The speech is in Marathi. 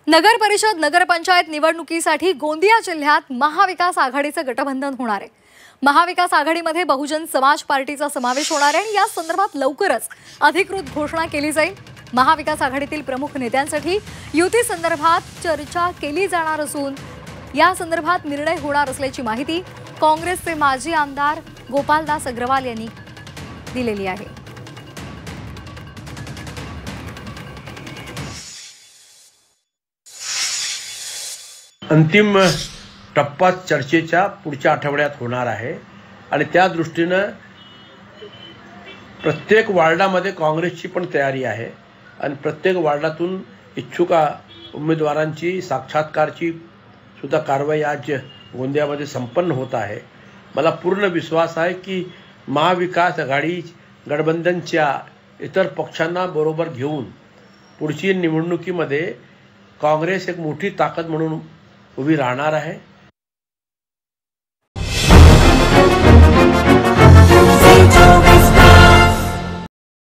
नगर परिषद नगरपंचायत निवडणुकीसाठी गोंदिया जिल्ह्यात महाविकास आघाडीचे गठबंधन होणार आहे। महाविकास आघाडीमध्ये बहुजन समाज पार्टीचा समावेश होणार आहे आणि या संदर्भात लवकरच अधिकृत घोषणा केली जाईल। महाविकास आघाडीतील प्रमुख नेत्यांसाठी युती संदर्भात चर्चा केली जाणार असून या संदर्भात निर्णय होणार असल्याची माहिती काँग्रेसचे माजी आमदार गोपालदास अग्रवाल यांनी दिलेली आहे। अंतिम टप्पा चर्चेच्या पुढच्या आठवड्यात होणार आहे आणि त्या दृष्टीने प्रत्येक वार्डामध्ये काँग्रेसची पण तयारी आहे आणि प्रत्येक वार्डातून इच्छुक उमेदवारांची साक्षात्कारची सुद्धा कारवाई आज गोंदियामध्ये संपन्न होत आहे। मला पूर्ण विश्वास आहे की महाविकास आघाडी गठबंधनच्या इतर पक्षांना बरोबर घेऊन पुढची निवडणुकीमध्ये काँग्रेस एक मोठी ताकद म्हणून उभी राहणार आहे।